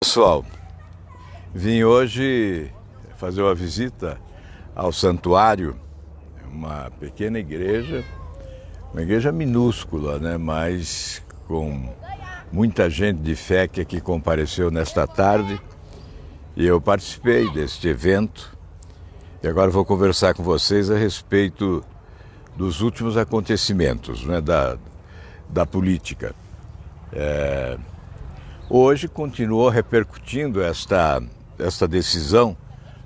Pessoal, vim hoje fazer uma visita ao santuário, uma pequena igreja, uma igreja minúscula, né? Mas com muita gente de fé que aqui compareceu nesta tarde. E eu participei deste evento e agora vou conversar com vocês a respeito dos últimos acontecimentos, né? Da política. Hoje continuou repercutindo esta decisão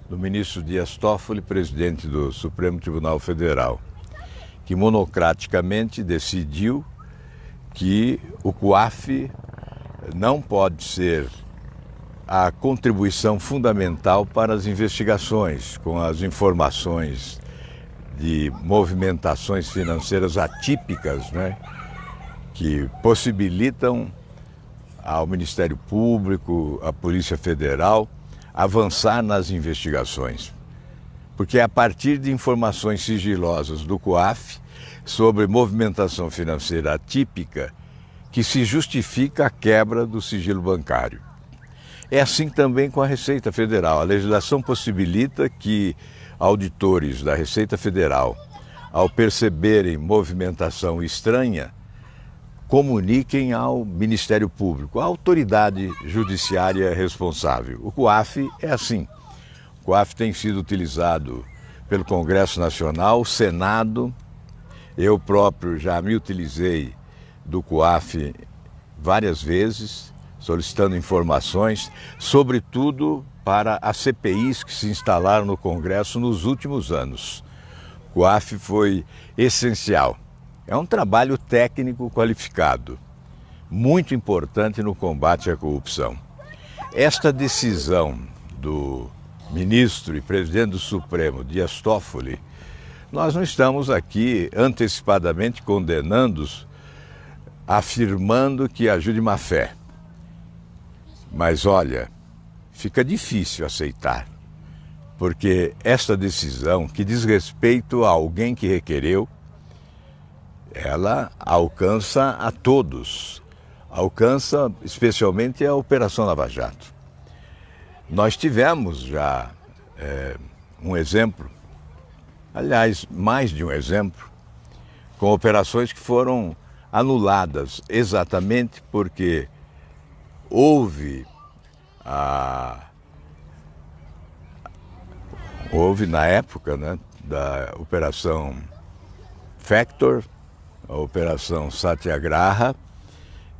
do ministro Dias Toffoli, presidente do Supremo Tribunal Federal, que monocraticamente decidiu que o COAF não pode ser a contribuição fundamental para as investigações, com as informações de movimentações financeiras atípicas, né, que possibilitam ao Ministério Público, à Polícia Federal, avançar nas investigações. Porque é a partir de informações sigilosas do COAF sobre movimentação financeira atípica que se justifica a quebra do sigilo bancário. É assim também com a Receita Federal. A legislação possibilita que auditores da Receita Federal, ao perceberem movimentação estranha, comuniquem ao Ministério Público, a autoridade judiciária responsável. O COAF é assim. O COAF tem sido utilizado pelo Congresso Nacional, o Senado. Eu próprio já me utilizei do COAF várias vezes, solicitando informações, sobretudo para as CPIs que se instalaram no Congresso nos últimos anos. O COAF foi essencial. É um trabalho técnico qualificado, muito importante no combate à corrupção. Esta decisão do ministro e presidente do Supremo, Dias Toffoli, nós não estamos aqui antecipadamente condenando-os, afirmando que agiu de má fé. Mas olha, fica difícil aceitar, porque esta decisão, que diz respeito a alguém que requereu, ela alcança a todos, alcança especialmente a Operação Lava Jato. Nós tivemos já um exemplo, aliás, mais de um exemplo, com operações que foram anuladas exatamente porque houve na época, né, da Operação Factor, a Operação Satyagraha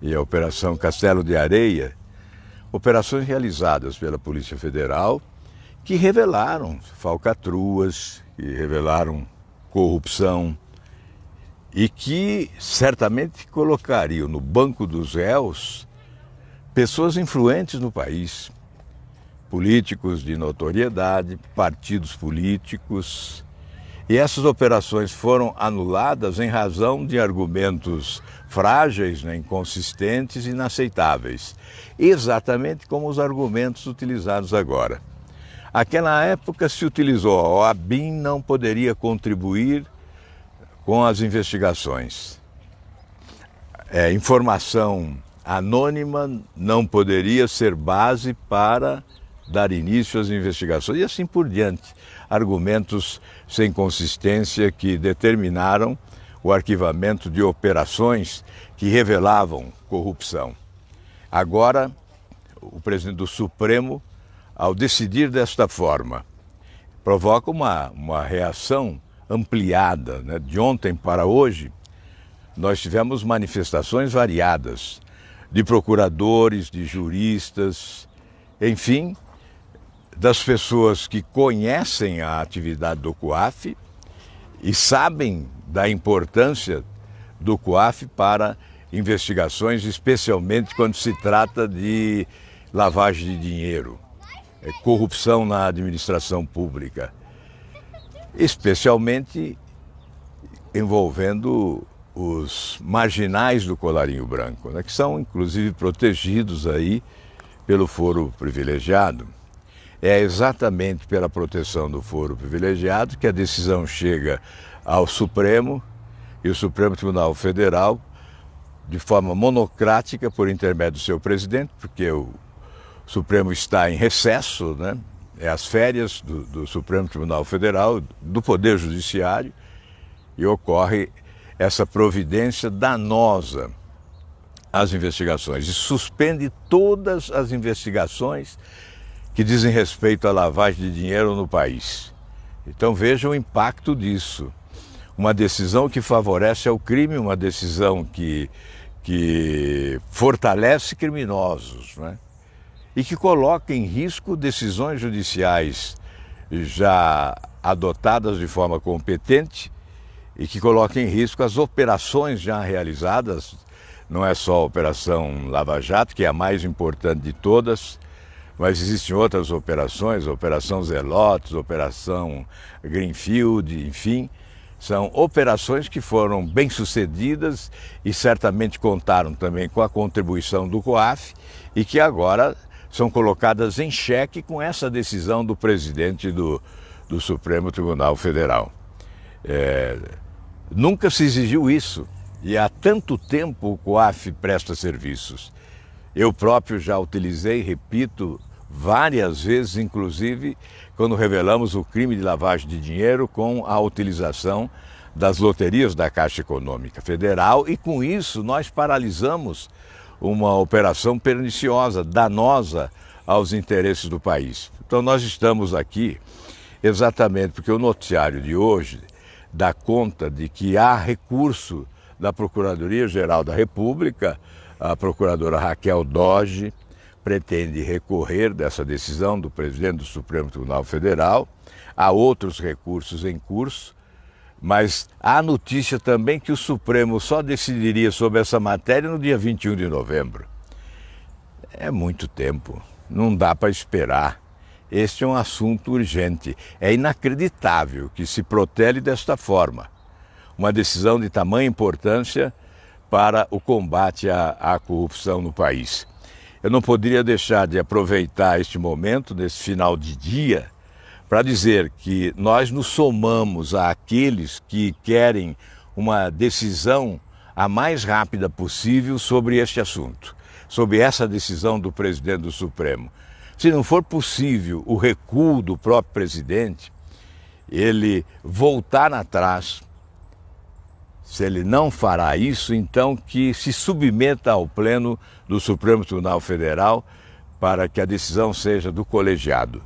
e a Operação Castelo de Areia, operações realizadas pela Polícia Federal que revelaram falcatruas, que revelaram corrupção e que certamente colocariam no banco dos réus pessoas influentes no país, políticos de notoriedade, partidos políticos. E essas operações foram anuladas em razão de argumentos frágeis, né, inconsistentes e inaceitáveis, exatamente como os argumentos utilizados agora. Aquela época se utilizou, a ABIN não poderia contribuir com as investigações. Informação anônima não poderia ser base para dar início às investigações e assim por diante. Argumentos sem consistência que determinaram o arquivamento de operações que revelavam corrupção. Agora, o presidente do Supremo, ao decidir desta forma, provoca uma reação ampliada, né? De ontem para hoje, nós tivemos manifestações variadas de procuradores, de juristas, enfim, das pessoas que conhecem a atividade do COAF e sabem da importância do COAF para investigações, especialmente quando se trata de lavagem de dinheiro, corrupção na administração pública, especialmente envolvendo os marginais do colarinho branco, né, que são inclusive protegidos aí pelo foro privilegiado. É exatamente pela proteção do foro privilegiado que a decisão chega ao Supremo e o Supremo Tribunal Federal, de forma monocrática, por intermédio do seu presidente, porque Supremo está em recesso, né? É as férias do Supremo Tribunal Federal, do Poder Judiciário, e ocorre essa providência danosa às investigações e suspende todas as investigações que dizem respeito à lavagem de dinheiro no país. Então veja o impacto disso. Uma decisão que favorece ao crime, uma decisão que fortalece criminosos, né? E que coloca em risco decisões judiciais já adotadas de forma competente e que coloca em risco as operações já realizadas. Não é só a Operação Lava Jato, que é a mais importante de todas, mas existem outras operações, Operação Zelotes, Operação Greenfield, enfim. São operações que foram bem-sucedidas e certamente contaram também com a contribuição do COAF e que agora são colocadas em xeque com essa decisão do presidente do Supremo Tribunal Federal. Nunca se exigiu isso e há tanto tempo o COAF presta serviços. Eu próprio já utilizei, repito, várias vezes, inclusive, quando revelamos o crime de lavagem de dinheiro com a utilização das loterias da Caixa Econômica Federal e com isso nós paralisamos uma operação perniciosa, danosa aos interesses do país. Então nós estamos aqui exatamente porque o noticiário de hoje dá conta de que há recurso da Procuradoria-Geral da República, a procuradora Raquel Doge pretende recorrer dessa decisão do presidente do Supremo Tribunal Federal, há outros recursos em curso, mas há notícia também que o Supremo só decidiria sobre essa matéria no dia 21 de novembro. É muito tempo, não dá para esperar. Este é um assunto urgente. É inacreditável que se protele desta forma. Uma decisão de tamanha importância para o combate à corrupção no país. Eu não poderia deixar de aproveitar este momento, nesse final de dia, para dizer que nós nos somamos àqueles que querem uma decisão a mais rápida possível sobre este assunto, sobre essa decisão do presidente do Supremo. Se não for possível o recuo do próprio presidente, ele voltar atrás, se ele não fará isso, então que se submeta ao pleno do Supremo Tribunal Federal para que a decisão seja do colegiado.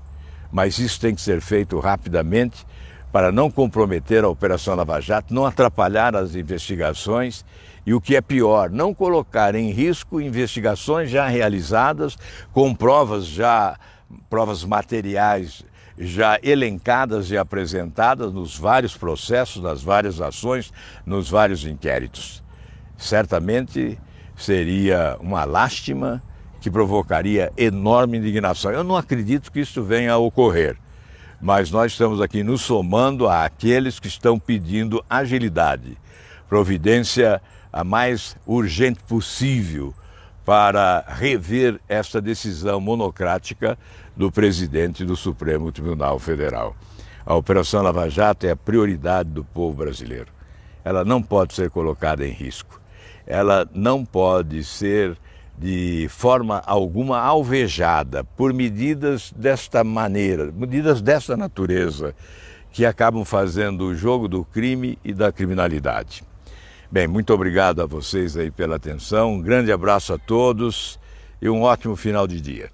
Mas isso tem que ser feito rapidamente para não comprometer a Operação Lava Jato, não atrapalhar as investigações e, o que é pior, não colocar em risco investigações já realizadas com provas materiais já elencadas e apresentadas nos vários processos, nas várias ações, nos vários inquéritos. Certamente seria uma lástima que provocaria enorme indignação. Eu não acredito que isso venha a ocorrer, mas nós estamos aqui nos somando àqueles que estão pedindo agilidade, providência a mais urgente possível para rever esta decisão monocrática do presidente do Supremo Tribunal Federal. A Operação Lava Jato é a prioridade do povo brasileiro. Ela não pode ser colocada em risco. Ela não pode ser de forma alguma alvejada por medidas desta maneira, medidas desta natureza, que acabam fazendo o jogo do crime e da criminalidade. Bem, muito obrigado a vocês aí pela atenção, um grande abraço a todos e um ótimo final de dia.